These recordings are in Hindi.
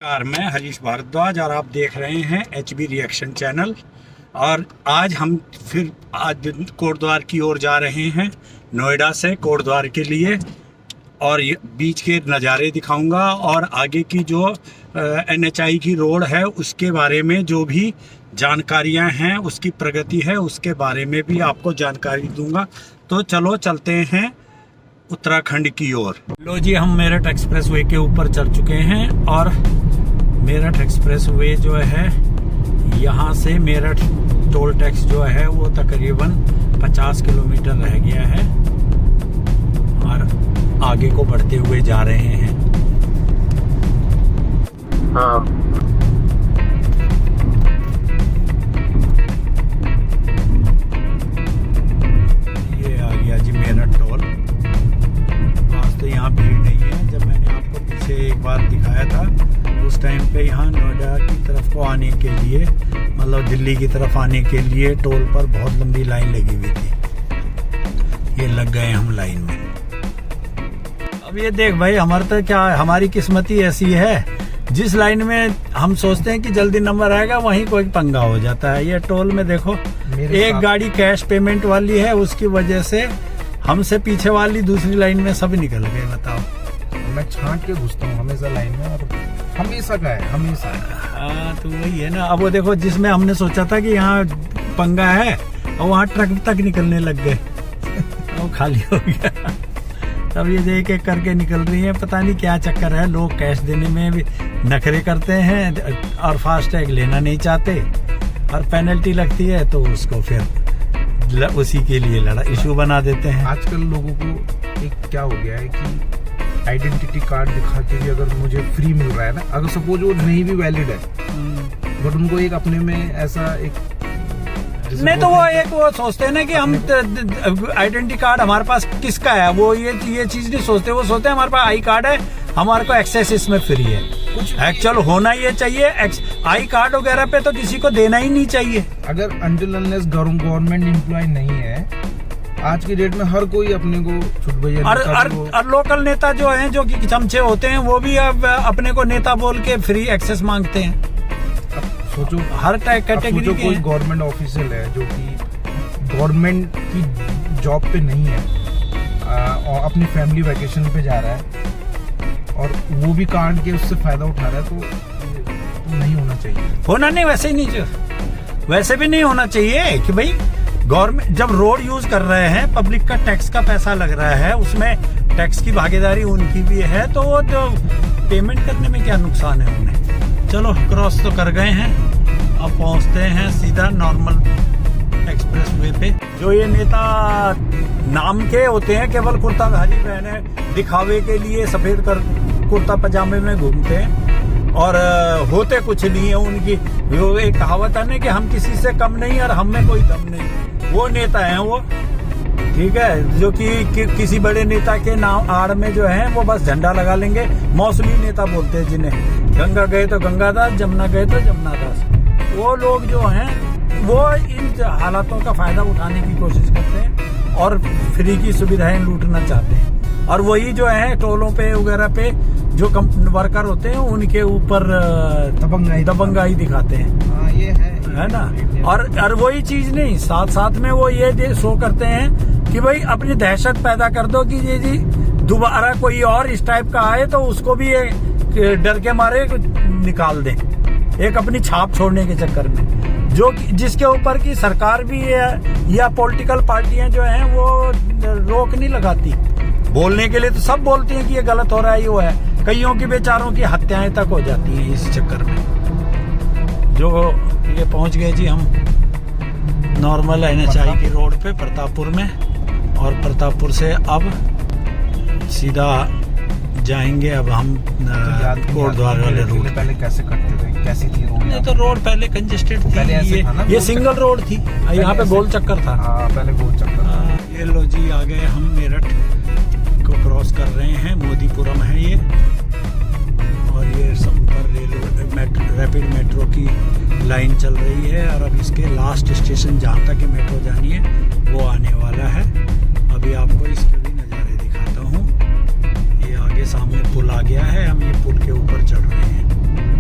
नमस्कार, मैं हरीश भारद्वाज और आप देख रहे हैं HB रिएक्शन चैनल। और आज हम फिर कोटद्वार की ओर जा रहे हैं, नोएडा से कोटद्वार के लिए। और ये बीच के नज़ारे दिखाऊंगा और आगे की जो NHI की रोड है उसके बारे में जो भी जानकारियां हैं, उसकी प्रगति है उसके बारे में भी आपको जानकारी दूंगा। तो चलो चलते हैं उत्तराखंड की ओर। लो जी, हम मेरठ एक्सप्रेस वे के ऊपर चढ़ चुके हैं और मेरठ एक्सप्रेस वे जो है यहाँ से मेरठ टोल टैक्स जो है वो तकरीबन 50 किलोमीटर रह गया है और आगे को बढ़ते हुए जा रहे हैं। हाँ, ये आ गया जी मेरठ टोल। आज तो यहाँ भीड़ नहीं है। जब मैंने आपको पीछे एक बार दिखाया था उस टाइम पे यहाँ नोएडा की तरफ को आने के लिए, मतलब दिल्ली की तरफ आने के लिए टोल पर बहुत लंबी लाइन लगी हुई थी। ये लग गए हम लाइन में। अब ये देख भाई, हमारा तो क्या, हमारी किस्मत ही ऐसी है, जिस लाइन में हम सोचते हैं कि जल्दी नंबर आएगा वहीं कोई पंगा हो जाता है। ये टोल में देखो, एक गाड़ी कैश पेमेंट वाली है, उसकी वजह से हमसे पीछे वाली दूसरी लाइन में सब निकल गए। बताओ, मैं छांट के घुसता हूँ हमेशा लाइन में, और हमेशा का है हमेशा। हाँ, तो वही है ना। अब वो देखो, जिसमें हमने सोचा था कि यहाँ पंगा है और वहाँ ट्रक तक निकलने लग गए वो खाली हो गया। तब ये एक एक करके निकल रही है। पता नहीं क्या चक्कर है, लोग कैश देने में भी नखरे करते हैं और फास्टैग लेना नहीं चाहते, और पेनल्टी लगती है तो उसको फिर उसी के लिए इशू बना देते हैं। आजकल लोगों को एक क्या हो गया है कि आइडेंटिटी कार्ड दिखा के भी अगर मुझे फ्री मिल रहा है ना, अगर सपोज वो नहीं भी वैलिड है, बट उनको एक अपने में ऐसा एक नहीं, तो वो सोचते हैं ना कि हम आइडेंटिटी कार्ड हमारे पास किसका है, वो ये चीज नहीं सोचते। वो सोचते हैं हमारे पास आई कार्ड है, हमारे को एक्सेस इसमें फ्री है। कुछ एक्चुअल होना ये चाहिए, आई कार्ड वगैरह पे तो किसी को देना ही नहीं चाहिए। अगर अनटिल अनलेस गवर्नमेंट एम्प्लॉय नहीं है, आज की डेट में हर कोई अपने को छुट भैया। और लोकल नेता जो हैं, जो कि चमचे होते हैं, वो भी अब अपने को नेता बोल के फ्री एक्सेस मांगते हैं। सोचो, हर कैटेगरी के कोई गवर्नमेंट ऑफिशियल है जो कि गवर्नमेंट की जॉब पे नहीं है और अपनी फैमिली वैकेशन पे जा रहा है और वो भी कार्ड के उससे फायदा उठा रहा है, तो नहीं होना चाहिए। होना नहीं, वैसे ही नहीं, वैसे भी नहीं होना चाहिए कि भाई गवर्नमेंट जब रोड यूज कर रहे हैं, पब्लिक का टैक्स का पैसा लग रहा है, उसमें टैक्स की भागीदारी उनकी भी है, तो वो जो पेमेंट करने में क्या नुकसान है उन्हें। चलो, क्रॉस तो कर गए हैं, अब पहुंचते हैं सीधा नॉर्मल एक्सप्रेस वे पे। जो ये नेता नाम के होते हैं, केवल कुर्ताधारी पहने दिखावे के लिए सफेद कुर्ता पजामे में घूमते हैं और होते कुछ नहीं है उनकी। वो एक कहावत है ना कि हम किसी से कम नहीं और हम में कोई दम नहीं, वो नेता हैं वो, ठीक है, जो कि किसी बड़े नेता के नाम आड़ में जो है वो बस झंडा लगा लेंगे। मौसमी नेता बोलते हैं जिन्हें। गंगा गए तो गंगादास, जमुना गए तो जमुनादास। वो लोग जो हैं वो इन हालातों का फायदा उठाने की कोशिश करते हैं और फ्री की सुविधाएं लूटना चाहते हैं। और वही जो है टोलों पे वगैरह पे जो वर्कर होते हैं उनके ऊपर दबंगाई दिखाते हैं। हाँ, ये है ना। और वही चीज नहीं, साथ साथ में वो ये शो करते हैं कि भाई अपनी दहशत पैदा कर दो कि ये जी दोबारा कोई और इस टाइप का आए तो उसको भी डर के मारे निकाल दें, एक अपनी छाप छोड़ने के चक्कर में, जो जिसके ऊपर की सरकार भी है या पॉलिटिकल पार्टियां जो हैं वो रोक नहीं लगाती। बोलने के लिए तो सब बोलती हैं कि ये गलत हो रहा है, ये वो है। कईयों की बेचारों की हत्याएं तक हो जाती हैं इस चक्कर में। जो ये पहुंच गए जी हम नॉर्मल NHI की रोड पे प्रतापपुर में, और प्रतापपुर से अब सीधा जाएंगे अब हम कोटद्वार वाले रूट। पहले कैसे कटते थे, कैसी थी रोड? नहीं तो रोड पहले कंजेस्टेड थी, ये सिंगल रोड थी, यहाँ पे गोल चक्कर था। पहले गोल चक्कर। ये लो जी, आ गए हम मेरठ को क्रॉस कर रहे हैं। मोदीपुरम है ये, और ये ऊपर रैपिड मेट्रो की लाइन चल रही है, और अब इसके लास्ट स्टेशन जहाँ तक मेट्रो जानी है वो आने वाला है। अभी आपको इसके भी नज़ारे दिखाता हूँ। ये आगे सामने पुल आ गया है, हम ये पुल के ऊपर चढ़ रहे हैं।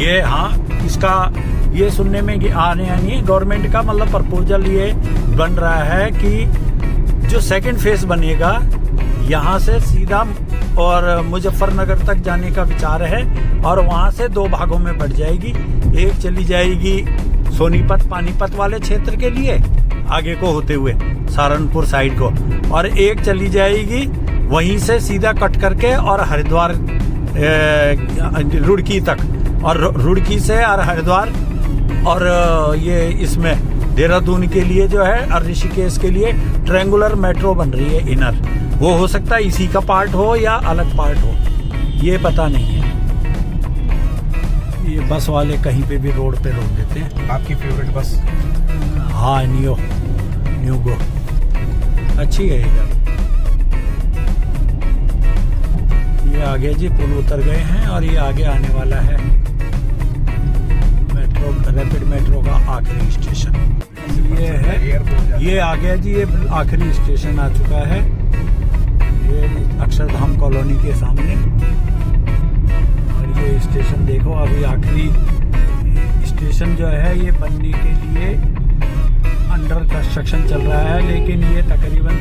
ये हाँ, इसका ये सुनने में आने नहीं है, गवर्नमेंट का मतलब प्रपोजल ये बन रहा है कि जो सेकंड फेज बनेगा यहाँ से सीधा और मुजफ्फरनगर तक जाने का विचार है, और वहाँ से 2 भागों में बढ़ जाएगी। एक चली जाएगी सोनीपत पानीपत वाले क्षेत्र के लिए आगे को होते हुए सहारनपुर साइड को, और एक चली जाएगी वहीं से सीधा कट करके और हरिद्वार रुड़की तक, और रुड़की से और हरिद्वार और ये इसमें देहरादून के लिए जो है और ऋषिकेश के लिए ट्रायंगुलर मेट्रो बन रही है इनर। वो हो सकता है इसी का पार्ट हो या अलग पार्ट हो, ये पता नहीं है। ये बस वाले कहीं पे भी रोड पे रोक देते हैं। आपकी फेवरेट बस? हाँ, न्यूगो अच्छी है ये गाड़ी। ये आगे जी पुल उतर गए हैं और ये आगे आने वाला है मेट्रो, रैपिड मेट्रो का आखिरी स्टेशन ये है। ये आ गया जी, ये आखिरी स्टेशन आ चुका है, ये अक्षरधाम कॉलोनी के सामने। और ये स्टेशन देखो, अभी आखिरी स्टेशन जो है ये बनने के लिए अंडर कंस्ट्रक्शन चल रहा है, लेकिन ये तकरीबन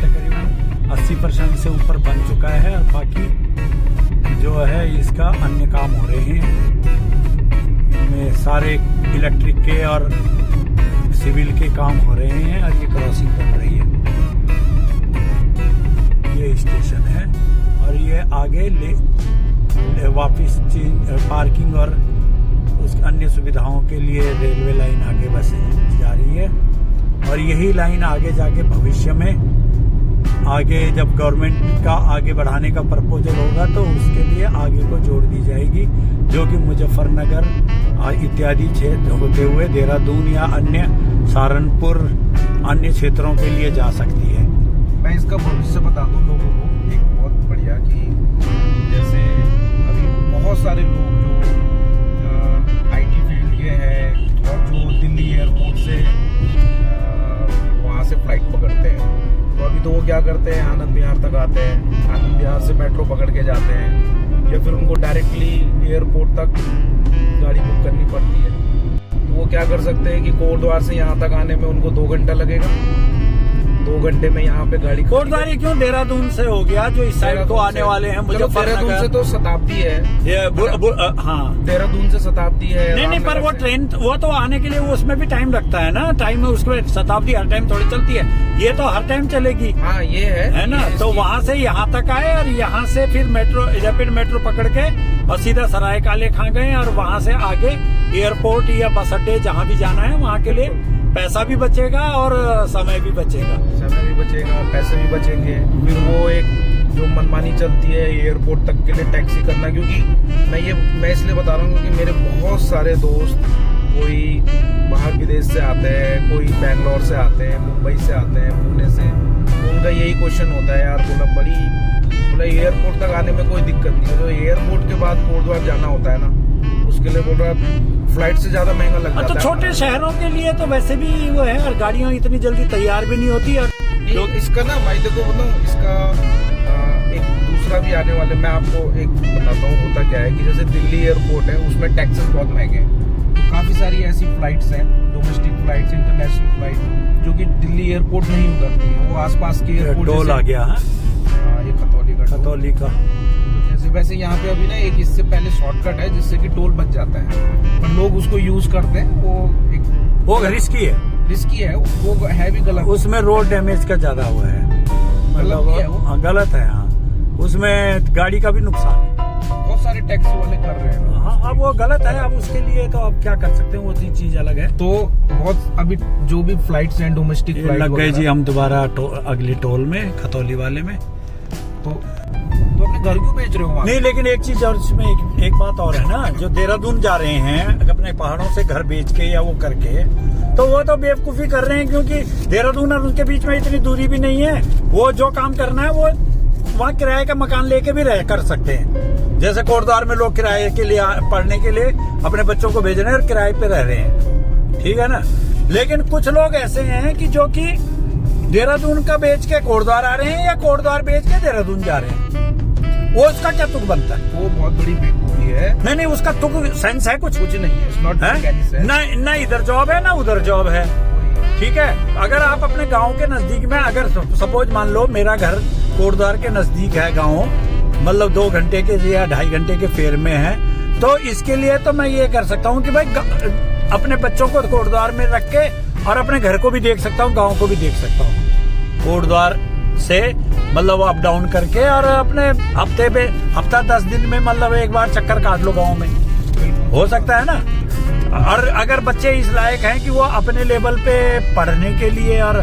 80% से ऊपर बन चुका है, और बाकी जो है इसका अन्य काम हो रहे हैं। इनमें सारे इलेक्ट्रिक के और सिविल के काम हो रहे हैं, और ये क्रॉसिंग बन रही है। ये स्टेशन है, और ये आगे वापिस पार्किंग और उस अन्य सुविधाओं के लिए रेलवे लाइन आगे बस जा रही है। और यही लाइन आगे जाके भविष्य में आगे जब गवर्नमेंट का आगे बढ़ाने का प्रपोजल होगा तो उसके लिए आगे को जोड़ दी जाएगी, जो कि मुजफ्फरनगर इत्यादि क्षेत्र होते हुए देहरादून या अन्य सहारनपुर अन्य क्षेत्रों के लिए जा सकती है। मैं इसका भविष्य बता दूं लोगों को एक बहुत बढ़िया, कि जैसे अभी बहुत सारे लोग जो आईटी फील्ड के हैं और जो दिल्ली एयरपोर्ट से वहाँ से फ्लाइट पकड़ते हैं, तो अभी तो वो क्या करते हैं, आनंद विहार तक आते हैं, आनंद विहार से मेट्रो पकड़ के जाते हैं, या फिर उनको डायरेक्टली एयरपोर्ट तक गाड़ी बुक करनी पड़ती है। तो वो क्या कर सकते हैं कि कोटद्वार से यहाँ तक आने में उनको 2 घंटा लगेगा, 2 घंटे में यहाँ पे गाड़ी। कोटद्वार क्यों देहरादून से हो गया, जो इस साइड को आने वाले हैं देहरादून से तो शताब्दी है, हाँ देहरादून से शताब्दी है। नहीं, पर वो ट्रेन वो तो आने के लिए वो उसमें भी टाइम लगता है ना, टाइम में उसके शताब्दी हर टाइम थोड़ी चलती है, ये तो हर टाइम चलेगी। हाँ, ये है ना, तो वहाँ से यहाँ तक आए और यहाँ से फिर मेट्रो रैपिड मेट्रो पकड़ के और सीधा सराय काले खां गए, और वहाँ से आगे एयरपोर्ट या बस अड्डे जहाँ भी जाना है वहाँ के लिए पैसा भी बचेगा और समय भी बचेगा, पैसे भी बचेंगे। फिर वो एक जो मनमानी चलती है एयरपोर्ट तक के लिए टैक्सी करना, क्योंकि मैं इसलिए बता रहा हूँ क्योंकि मेरे बहुत सारे दोस्त कोई बाहर विदेश से आते हैं, कोई बैंगलोर से आते हैं, मुंबई से आते हैं, पुणे से, तो उनका यही क्वेश्चन होता है, यार बोला एयरपोर्ट तक आने में कोई दिक्कत नहीं है, तो एयरपोर्ट के बाद कोटद्वार जाना होता है ना, उसके लिए बोल रहा फ्लाइट से ज्यादा महंगा लग जाता है। तो छोटे शहरों के लिए तो वैसे भी वो है, और गाड़ियाँ इतनी जल्दी तैयार भी नहीं होती। और इसका ना भाई देखो बताऊँ, इसका एक दूसरा भी आने वाले, मैं आपको एक बताता हूँ होता क्या है कि जैसे दिल्ली एयरपोर्ट है उसमें टैक्सेस बहुत महंगे हैं, तो काफी सारी ऐसी फ्लाइट्स हैं, डोमेस्टिक फ्लाइट्स, इंटरनेशनल फ्लाइट, जो कि दिल्ली एयरपोर्ट नहीं उतरती है, वो आसपास के एयरपोर्ट। टोल आ गया है, ये खतौली का जैसे वैसे यहाँ पे अभी ना एक इससे पहले शॉर्टकट है जिससे कि टोल बच जाता है, पर लोग उसको यूज करते हैं, वो रिस्की है, वो है भी गलत, उसमें रोड डैमेज का ज्यादा हुआ है, मतलब गलत है। हाँ, उसमें गाड़ी का भी नुकसान है, बहुत सारे टैक्सी वाले कर रहे हैं। हाँ, अब वो गलत है, अब उसके लिए तो अब क्या कर सकते हैं, वो चीज अलग है। तो बहुत अभी जो भी फ्लाइट्स हैं डोमेस्टिक फ्लाइट लग गए जी हम दोबारा अगले टोल में, खतौली वाले में। तो अपने घर क्यों बेच रहे हो? नहीं, लेकिन एक चीज और इसमें एक बात और है ना, जो देहरादून जा रहे हैं अपने पहाड़ों से घर बेच के या वो करके, तो वो तो बेवकूफी कर रहे हैं, क्योंकि देहरादून और उनके बीच में इतनी दूरी भी नहीं है। वो जो काम करना है वो वहाँ किराए का मकान लेके भी कर सकते हैं, जैसे कोटद्वार में लोग किराए के लिए पढ़ने के लिए अपने बच्चों को भेज रहे हैं और किराए पे रह रहे हैं, ठीक है ना। लेकिन कुछ लोग ऐसे हैं कि जो कि देहरादून का बेच के कोटद्वार आ रहे हैं या कोटद्वार बेच के देहरादून जा रहे हैं, वो उसका क्या तुक बनता है? वो बहुत बड़ी बेवकूफी है। नहीं उसका तुक सेंस है कुछ नहीं है, it's not making any sense। ना इधर जॉब है ना उधर जॉब है, ठीक है। अगर आप अपने गांव के नजदीक में, अगर सपोज मान लो मेरा घर कोटद्वार के नजदीक है गांव, मतलब 2 घंटे के या 2.5 घंटे के फेर में है, तो इसके लिए तो मैं ये कर सकता हूँ कि भाई अपने बच्चों को कोटद्वार में रख के और अपने घर को भी देख सकता हूँ, गांव को भी देख सकता हूँ। कोटद्वार से मतलब अप डाउन करके और अपने हफ्ता 10 दिन में मतलब एक बार चक्कर काट लो गांव में, हो सकता है ना। और अगर बच्चे इस लायक हैं कि वो अपने लेवल पे पढ़ने के लिए और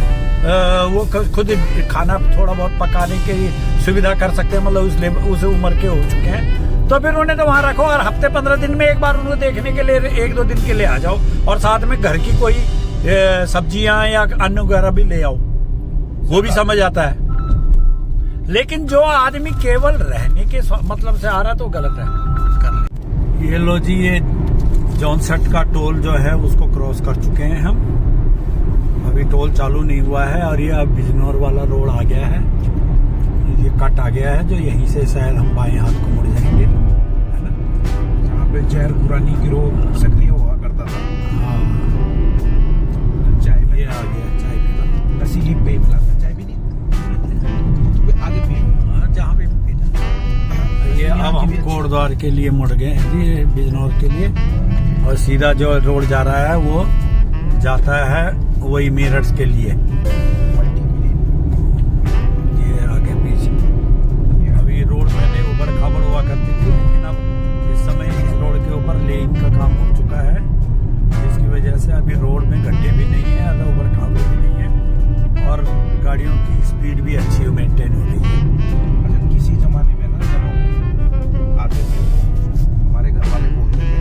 वो खुद खाना थोड़ा बहुत पकाने की सुविधा कर सकते हैं, मतलब उस उम्र के हो चुके हैं, तो फिर उन्हें तो वहां रखो और हफ्ते 15 दिन में एक बार उनको देखने के लिए 1-2 दिन के लिए आ जाओ, और साथ में घर की कोई सब्जियां या अन्न वगैरह भी ले आओ, वो भी समझ आता है। लेकिन जो आदमी केवल रहने के मतलब से आ रहा तो गलत है, कर ले। ये लो जी, ये जॉनसट का टोल जो है उसको क्रॉस कर चुके हैं हम, अभी टोल चालू नहीं हुआ है, और ये अब बिजनौर वाला रोड आ गया है, ये कट आ गया है, जो यहीं से शायद हम बाएं हाथ को मुड़ जाएंगे, है ना, जहाँ पे जहर पुरानी गिरोह सक्रिय हुआ करता था। हाँ, चाय में ये आ गया, चाय पीना, नशीली पेय पिलाता, चाय भी नहीं आगे पी, हाँ जहाँ भी पीना। ये अब हम कोटद्वार के लिए मुड़ गए हैं जी, बिजनौर के लिए, और सीधा जो रोड जा रहा है वो जाता है वही मेरठ के लिए, ये आगे पीछे। अभी रोड पहले ऊपर खबर हुआ करती थी, लेकिन अब इस समय इस रोड के ऊपर लेइंग का काम हो चुका है, जिसकी वजह से अभी रोड में गड्ढे भी नहीं है, अगर ऊपर खबर भी नहीं है, और गाड़ियों की स्पीड भी अच्छी मेंटेन हो रही है। अच्छा, किसी जमाने में ना जब हम आते थे तो हमारे घर वाले बोलते थे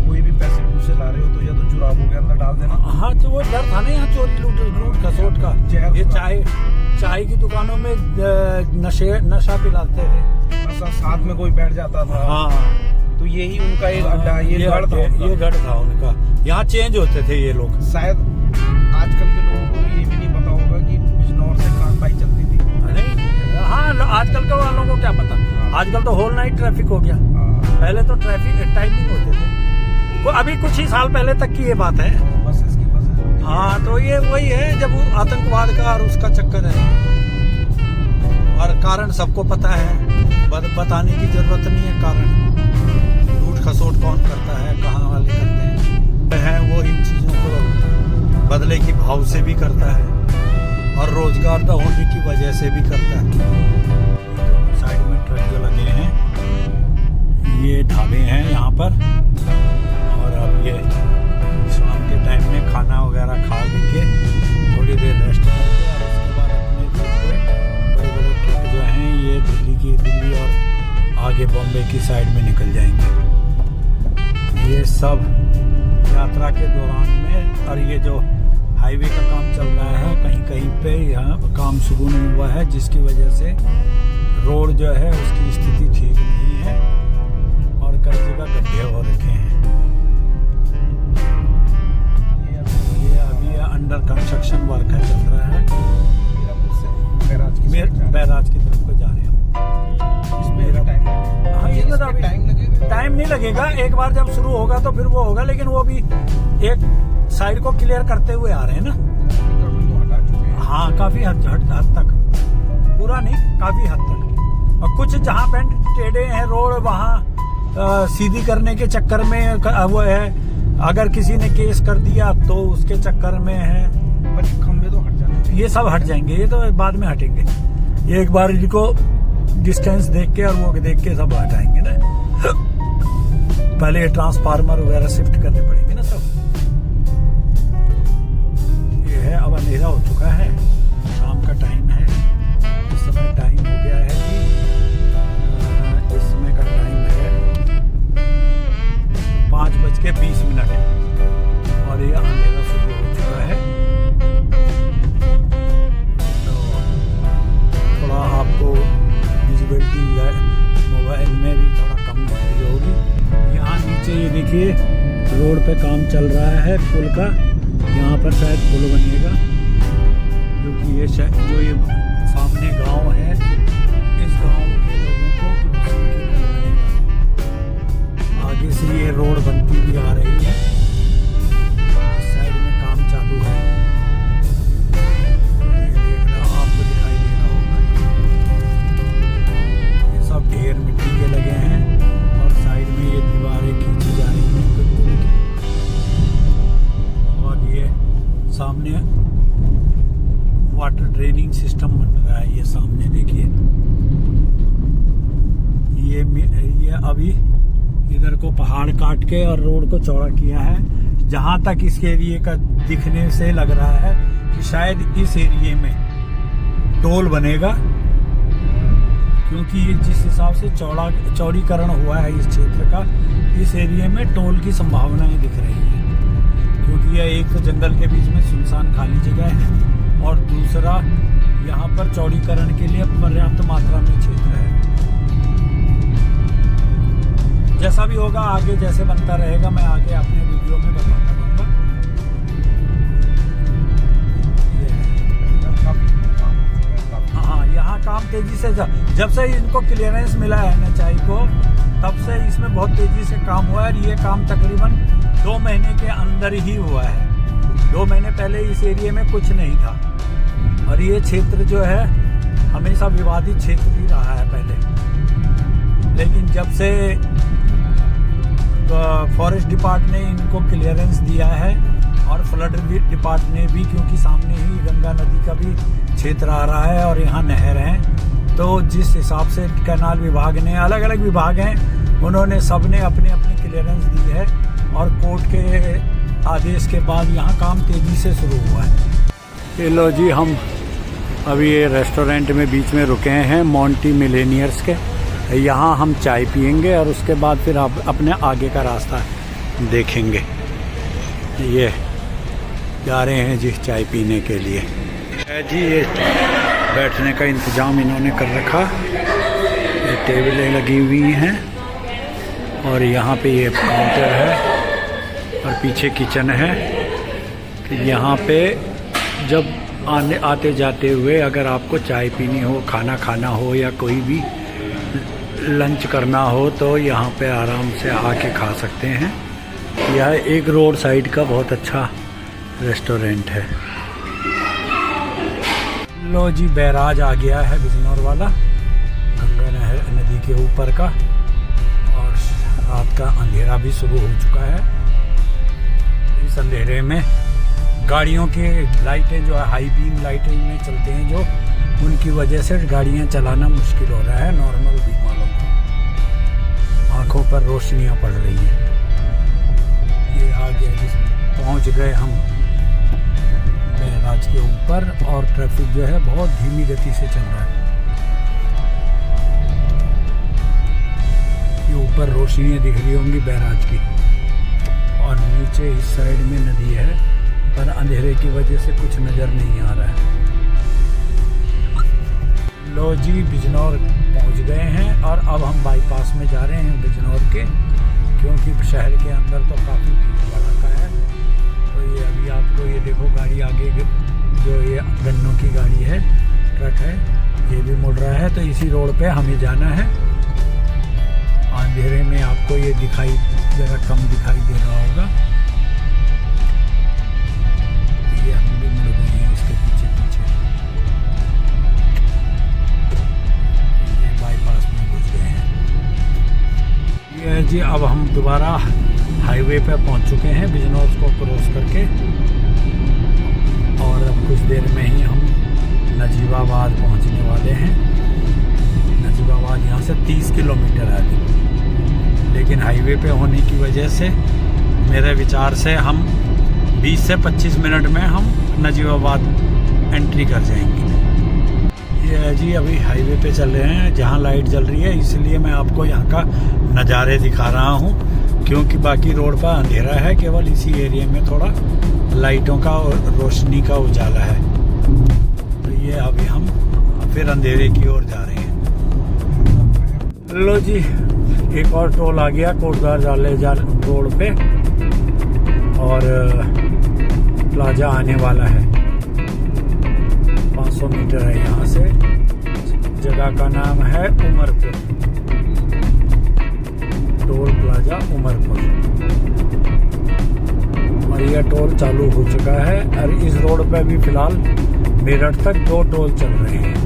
कोई भी पैसे मुँह से ला रहे हो तो या तो जुराबों के अंदर डाल देना। हाँ, तो वो डर था ना यहाँ चोरी लूट खसोट का। ये चाय की दुकानों में नशा पिलाते थे, साथ में कोई बैठ जाता था। हाँ, तो यही उनका एक अड्डा, ये गढ़ था उनका, यहाँ चेंज होते थे ये लोग। शायद आजकल के लोगों को ये भी नहीं पता होगा कि बिजनौर से कानबाई चलती थी। नहीं, हाँ, आजकल के वालों को क्या पता, आजकल तो होल नाइट ट्रैफिक हो गया, पहले तो ट्रैफिक टाइमिंग होते थे, वो अभी कुछ ही साल पहले तक की ये बात है। बस इसकी वजह, हाँ, तो ये वही है, जब आतंकवाद का और उसका चक्कर है, और कारण सबको पता है, बताने की जरूरत नहीं है कारण। लूट खसोट कौन करता है, कहाँ वाले करते हैं, वो इन चीजों को बदले की भाव से भी करता है, और रोजगार न होने की वजह से भी करता है। साइड में ट्रक जो लगे हैं, ये ढाबे हैं यहाँ पर, और अब ये शाम के टाइम में खाना वगैरह खा के थोड़ी देर रेस्ट करके, और उसके बाद अपने बड़े ट्रक जो हैं ये दिल्ली और आगे बॉम्बे की साइड में निकल जाएंगे। ये सब यात्रा के दौरान में, और ये जो हाईवे का काम चल रहा है, कहीं कहीं पे यहाँ काम शुरू नहीं हुआ है, जिसकी वजह से रोड जो है उसकी स्थिति ठीक नहीं है, और कई जगह गड्ढे हो रखे हैं। ये अभी अंडर कंस्ट्रक्शन वर्क है, चल रहा है, बैराज की तरफ को जा रहे हैं। टाइम नहीं लगेगा, एक बार जब शुरू होगा तो फिर वो होगा, लेकिन वो भी एक साइड को क्लियर करते हुए आ रहे हैं ना। हाँ, काफी हद तक, पूरा नहीं, काफी हद तक, और कुछ जहाँ बेंड टेढ़े हैं रोड, वहाँ सीधी करने के चक्कर में वो है, अगर किसी ने केस कर दिया तो उसके चक्कर में है, खंभे तो हट जाने, ये सब हट जाएंगे, ये तो बाद में हटेंगे, ये एक बार इनको डिस्टेंस देख के और वो देख के सब हटाएंगे ना। पहले ट्रांसफार्मर वगैरह शिफ्ट करने पड़ेंगे ना सब। ये है, अब अंधेरा हो चुका है, शाम का टाइम है, इस समय टाइम हो गया है कि इस समय का टाइम है 5:20 और ये अंधेरा शुरू हो चुका है। तो थोड़ा आपको विजिबिलिटी मोबाइल में भी थोड़ा कम दिख होगी। यहाँ नीचे ये देखिए रोड पे काम चल रहा है पुल का, यहाँ पर शायद पुल बनेगा, क्योंकि ये जो ये सामने गांव है, इस गांव के लोगों को क्रॉसिंग के लिए बनेगा। से ये रोड बनती भी आ रही है। इस साइड में काम चालू है, ये देख रहा आपको दिखाई दे रहा होगा। ये सब ढेर मिट्टी के लगे हैं और साइड में ये दीवारें खींची जा रही हैं बिल्कुल। और ये सामने वाटर ड्रेनिंग सिस्टम बन रहा है। ये सामने देखिए, ये अभी इधर को पहाड़ काट के और रोड को चौड़ा किया है। जहां तक इस एरिए का दिखने से लग रहा है कि शायद इस एरिए में टोल बनेगा, क्योंकि ये जिस हिसाब से चौड़ीकरण हुआ है इस क्षेत्र का, इस एरिए में टोल की संभावनाएं दिख रही है। क्योंकि यह एक तो जंगल के बीच में सुनसान खाली जगह है और दूसरा यहाँ पर चौड़ीकरण के लिए पर्याप्त मात्रा में क्षेत्र है। जैसा भी होगा आगे जैसे बनता रहेगा मैं आगे अपने वीडियो में बताता रहूँगा। हाँ, यहाँ काम तेजी से जब से इनको क्लियरेंस मिला है NHAI को, तब से इसमें बहुत तेजी से काम हुआ है। और ये काम तकरीबन 2 महीने के अंदर ही हुआ है। 2 महीने पहले इस एरिया में कुछ नहीं था और ये क्षेत्र जो है हमेशा विवादित क्षेत्र ही रहा है पहले। लेकिन जब से फॉरेस्ट डिपार्टमेंट ने इनको क्लियरेंस दिया है और फ्लड डिपार्टमेंट ने भी, क्योंकि सामने ही गंगा नदी का भी क्षेत्र आ रहा है और यहाँ नहर है, तो जिस हिसाब से कैनाल विभाग ने, अलग अलग विभाग हैं, उन्होंने सब ने अपने अपने क्लियरेंस दी है और कोर्ट के आदेश के बाद यहाँ काम तेजी से शुरू हुआ है। ये लो जी, हम अभी ये रेस्टोरेंट में बीच में रुके हैं मॉन्टी मिलेनियर्स के। यहाँ हम चाय पियेंगे और उसके बाद फिर आप अपने आगे का रास्ता देखेंगे। ये जा रहे हैं जी चाय पीने के लिए। जी ये बैठने का इंतज़ाम इन्होंने कर रखा, ये टेबलें लगी हुई हैं और यहाँ पे ये काउंटर है और पीछे किचन है। यहाँ पे जब आते जाते हुए अगर आपको चाय पीनी हो, खाना खाना हो या कोई भी लंच करना हो तो यहाँ पे आराम से आके खा सकते हैं। यह एक रोड साइड का बहुत अच्छा रेस्टोरेंट है। लो जी, बैराज आ गया है बिजनौर वाला, गंगा नदी के ऊपर का, और रात का अंधेरा भी शुरू हो चुका है। इस अंधेरे में गाड़ियों के लाइटें जो है हाई बीम लाइटें में चलते हैं, जो उनकी वजह से गाड़ियां चलाना मुश्किल हो रहा है। नॉर्मल बीम वालों को आंखों पर रोशनियां पड़ रही हैं। ये आगे पहुंच गए हम बैराज के ऊपर और ट्रैफिक जो है बहुत धीमी गति से चल रहा है। ये ऊपर रोशनियां दिख रही होंगी बैराज की और नीचे इस साइड में नदी है, पर अंधेरे की वजह से कुछ नज़र नहीं आ रहा है। लो जी, बिजनौर पहुंच गए हैं और अब हम बाईपास में जा रहे हैं बिजनौर के, क्योंकि शहर के अंदर तो काफ़ी भीड़ भड़का है। तो ये अभी आपको ये देखो गाड़ी आगे जो ये गन्नों की गाड़ी है, ट्रक है, ये भी मुड़ रहा है। तो इसी रोड पे हमें जाना है। अंधेरे में आपको ये दिखाई ज़रा कम दिखाई दे रहा होगा। ये हम भी मुड़ गए हैं इसके पीछे पीछे, ये बाईपास में घुस गए हैं। ये जी, अब हम दोबारा हाईवे पे पहुंच चुके हैं बिजनौर को क्रॉस करके, और अब कुछ देर में ही हम नजीबाबाद पहुंचने वाले हैं। नजीबाबाद यहाँ से 30 किलोमीटर है, लेकिन हाईवे पे होने की वजह से मेरे विचार से हम 20 से 25 मिनट में हम नजीबाबाद एंट्री कर जाएंगे। ये है जी, अभी हाईवे पे चल रहे हैं जहाँ लाइट जल रही है, इसलिए मैं आपको यहाँ का नज़ारे दिखा रहा हूँ, क्योंकि बाकी रोड पर अंधेरा है। केवल इसी एरिया में थोड़ा लाइटों का और रोशनी का उजाला है। तो ये अभी हम फिर अंधेरे की ओर जा रहे हैं। लो जी, एक और टोल आ गया कोटद्वार रोड पे और प्लाजा आने वाला है। 500 मीटर है यहाँ से। जगह का नाम है उमरपुर। टोल प्लाजा उमरपुर, और यह टोल चालू हो चुका है। और इस रोड पे भी फिलहाल मेरठ तक 2 टोल चल रहे हैं।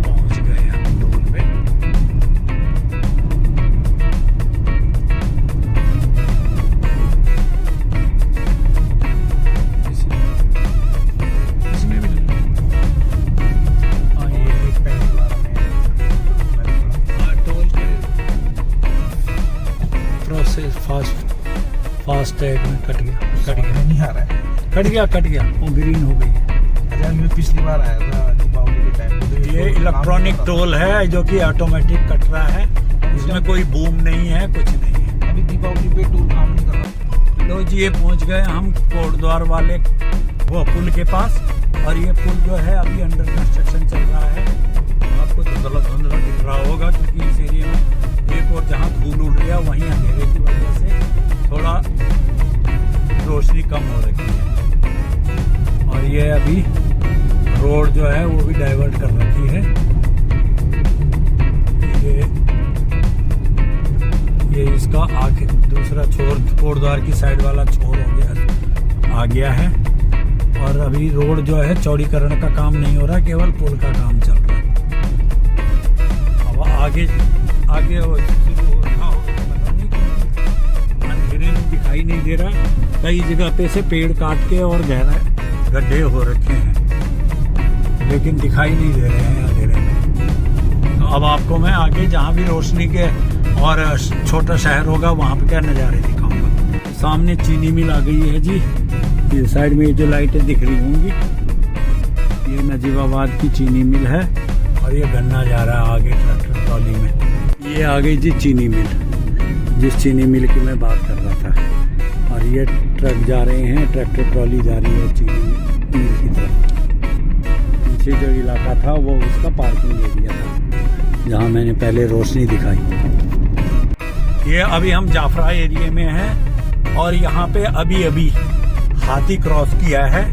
पहुंच गए हम टोल पे। इसमें भी हाँ, ये एक पहली बार हमें टोल के प्रोसेस फास्ट टैग में कट गया नहीं आ रहा है। कट गया वो ग्रीन हो गई है। अच्छा, मैं पिछली बार आया था दीपावली के टाइम पे, तो ये इलेक्ट्रॉनिक टोल है जो कि ऑटोमेटिक कट रहा है, इसमें कोई बूम नहीं है, कुछ नहीं है। अभी दीपावली पे टोल काम नहीं कर रहा। लो जी, ये पहुंच गए हम कोटद्वार वाले वो पुल के पास, और ये पुल जो है अभी अंडर कंस्ट्रक्शन चल रहा है। आपको धुंधला दिख रहा होगा क्योंकि इस एरिया में एक और जहाँ धूल उड़ रही है वहीं अंधेरे की वजह से थोड़ा रोशनी कम हो रही है। और ये अभी रोड जो है वो भी डाइवर्ट कर रखी है। ये इसका आगे दूसरा छोर कोटद्वार की साइड वाला छोर आ गया है। और अभी रोड जो है चौड़ीकरण का काम नहीं हो रहा, केवल पुल का काम चल रहा है। अब आगे शुरू हो रहा हो पता नहीं, क्योंकि अंधेरे में दिखाई नहीं दे रहा। कई जगह पे से पेड़ काट के और गहरा गड्ढे हो रखे हैं, लेकिन दिखाई नहीं दे रहे हैं अंधेरे में। तो अब आपको मैं आगे जहाँ भी रोशनी के और छोटा शहर होगा वहाँ पे क्या नज़ारे दिखाऊंगा। सामने चीनी मिल आ गई है जी। ये साइड में जो लाइटें दिख रही होंगी, ये नजीबाबाद की चीनी मिल है। और ये गन्ना जा रहा है आगे ट्रैक्टर ट्रॉली में। ये आ गई जी चीनी मिल, जिस चीनी मिल की मैं बात कर रहा था। और ये ट्रक जा रहे हैं, ट्रैक्टर ट्रॉली जा रही है चीनी मिल की तरफ। पीछे जो इलाका था वो उसका पार्किंग एरिया था जहाँ मैंने पहले रोशनी दिखाई। ये अभी हम जाफरा एरिया में हैं, और यहाँ पे अभी हाथी क्रॉस किया है।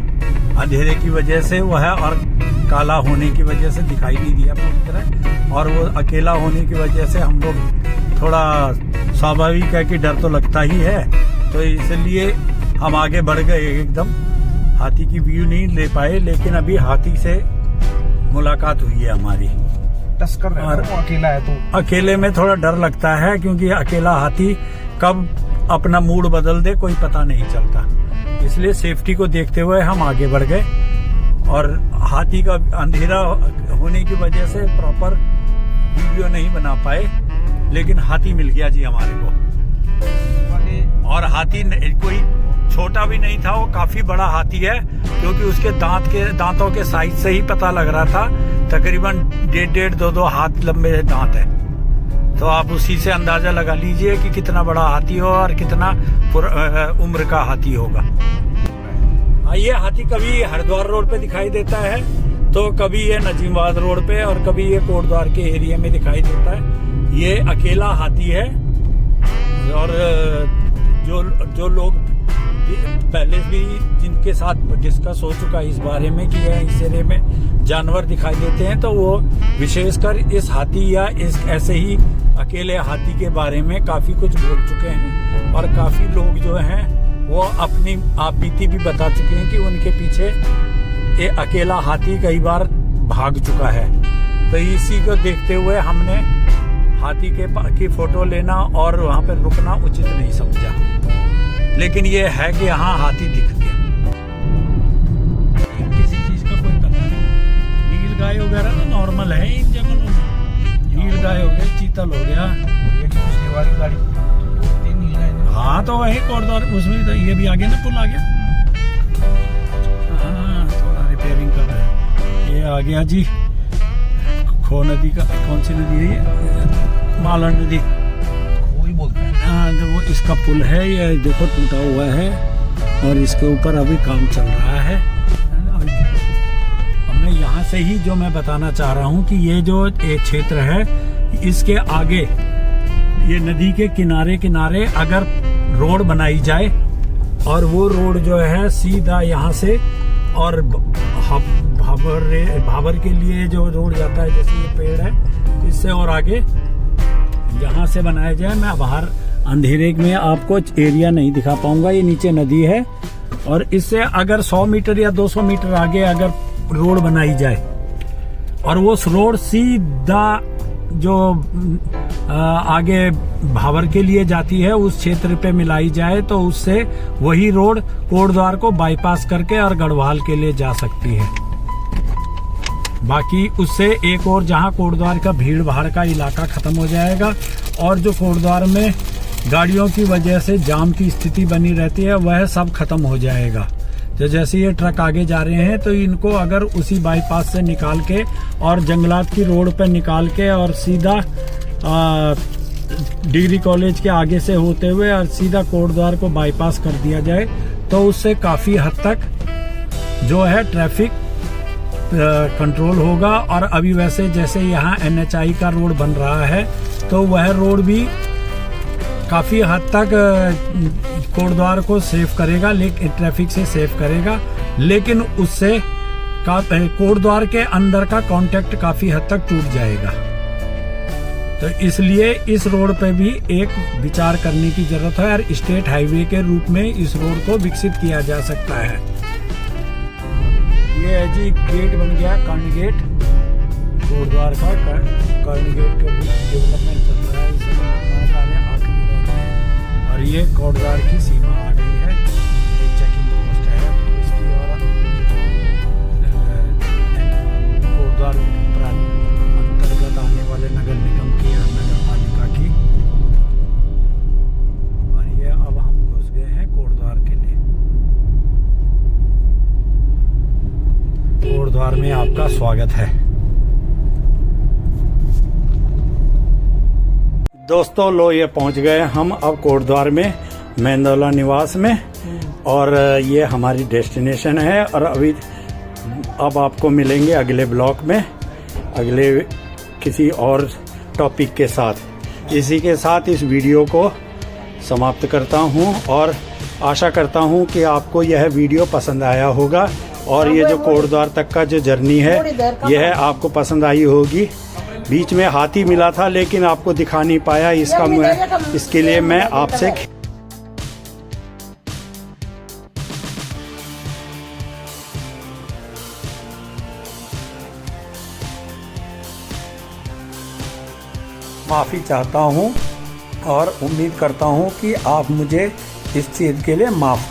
अंधेरे की वजह से वो है, और काला होने की वजह से दिखाई नहीं दिया पूरी तरह, और वो अकेला होने की वजह से हम लोग थोड़ा स्वाभाविक है कि डर तो लगता ही है, तो इसलिए हम आगे बढ़ गए एकदम। हाथी की व्यू नहीं ले पाए, लेकिन अभी हाथी से मुलाकात हुई है हमारी। टस्कर है, वो अकेला है तो अकेले में थोड़ा डर लगता है, क्योंकि अकेला हाथी कब अपना मूड बदल दे कोई पता नहीं चलता। इसलिए सेफ्टी को देखते हुए हम आगे बढ़ गए, और हाथी का अंधेरा होने की वजह से प्रॉपर वीडियो नहीं बना पाए, लेकिन हाथी मिल गया जी हमारे को। और हाथी कोई छोटा भी नहीं था, वो काफी बड़ा हाथी है, क्योंकि उसके दांतों के साइज से ही पता लग रहा था। तकरीबन 1.5 2 हाथ लंबे दांत है, तो आप उसी से अंदाजा लगा लीजिए कि कितना बड़ा हाथी हो और कितना उम्र का हाथी होगा। ये हाथी कभी हरिद्वार रोड पे दिखाई देता है, तो कभी ये नजीबाबाद रोड पे, और कभी ये कोटद्वार के एरिया में दिखाई देता है। ये अकेला हाथी है, और जो लोग पहले भी जिनके साथ डिस्कस हो चुका है इस बारे में कि इस एरिया में जानवर दिखाई देते हैं, तो वो विशेषकर इस हाथी या इस ऐसे ही अकेले हाथी के बारे में काफी कुछ बोल चुके हैं। और काफी लोग जो हैं वो अपनी आपबीती भी बता चुके हैं कि उनके पीछे ये अकेला हाथी कई बार भाग चुका है। तो इसी को देखते हुए हमने हाथी की फोटो लेना और वहाँ पर रुकना उचित नहीं समझा, लेकिन ये है कि यहाँ हाथी दिख गया। किसी चीज का कोई पता नहीं। नील गाय वगैरह ना नॉर्मल है इन जंगलों में। नील गाय हो गया, चीतल हो गया। पिछली वाली गाड़ी नील गाय। हाँ, तो वही कोटद्वार उसमें तो ये भी आ गया ना, पुल आ गया। हाँ, थोड़ा रिपेयरिंग कर रहे हैं। ये आ गया जी खो नदी का, कौन सी नदी है ये? मालन नदी कोई बोलते हैं। हाँ, जो वो इसका पुल है, ये देखो टूटा हुआ है, और इसके ऊपर अभी काम चल रहा है। अब मैं यहाँ से ही जो मैं बताना चाह रहा हूँ कि ये जो एक क्षेत्र है, इसके आगे ये नदी के किनारे किनारे अगर रोड बनाई जाए, और वो रोड जो है सीधा यहाँ से और भाबर के लिए जो रोड जाता है, जैसे ये पेड़ है, इससे और आगे यहाँ से बनाया जाए। मैं बाहर अंधेरे में आपको एरिया नहीं दिखा पाऊंगा, ये नीचे नदी है, और इससे अगर 100 मीटर या 200 मीटर आगे अगर रोड बनाई जाए और वो रोड सीधा जो आगे भाबर के लिए जाती है उस क्षेत्र पे मिलाई जाए, तो उससे वही रोड कोटद्वार को बाईपास करके और गढ़वाल के लिए जा सकती है। बाकी उससे एक और जहां कोटद्वार का भीड़ भाड़ का इलाका खत्म हो जाएगा, और जो कोटद्वार में गाड़ियों की वजह से जाम की स्थिति बनी रहती है वह सब खत्म हो जाएगा। तो जैसे ये ट्रक आगे जा रहे हैं तो इनको अगर उसी बाईपास से निकाल के और जंगलात की रोड पर निकाल के और सीधा डिग्री कॉलेज के आगे से होते हुए और सीधा कोटद्वार को बाईपास कर दिया जाए, तो उससे काफी हद तक जो है ट्रैफिक कंट्रोल होगा। और अभी वैसे जैसे यहाँ NHI का रोड बन रहा है तो वह रोड भी काफी हद तक कोटद्वार को सेव करेगा, लेकिन ट्रैफिक से सेव करेगा, लेकिन उससे कोटद्वार के अंदर का कांटेक्ट काफी हद तक टूट जाएगा। तो इसलिए इस रोड पे भी एक विचार करने की जरूरत है और स्टेट हाईवे के रूप में इस रोड को विकसित किया जा सकता है। ये है जी गेट बन गया, कर्ण गेट, कोटद्वार का कर्ण गेट का डेवलपमेंट चल रहा है इस समय आखिरी दौर में, और ये कोटद्वार की सीमा आ गई है। ये चेकिंग पोस्ट है इसकी, और कोटद्वार अंतर्गत आने वाले नगर निगम की और नगर पालिका की, और ये अब हम घुस गए हैं कोटद्वार के लिए। कोटद्वार में आपका स्वागत है। दोस्तों लो ये पहुंच गए हम अब कोटद्वार में मेंदोला निवास में, और ये हमारी डेस्टिनेशन है। और अब आपको मिलेंगे अगले ब्लॉक में अगले किसी और टॉपिक के साथ। इसी के साथ इस वीडियो को समाप्त करता हूं, और आशा करता हूं कि आपको यह वीडियो पसंद आया होगा, और ये जो कोटद्वार तक का जो जर्नी है यह आपको पसंद आई होगी। बीच में हाथी मिला था लेकिन आपको दिखा नहीं पाया, इसके लिए मैं आपसे माफी चाहता हूं, और उम्मीद करता हूं कि आप मुझे इस चीज के लिए माफ करें।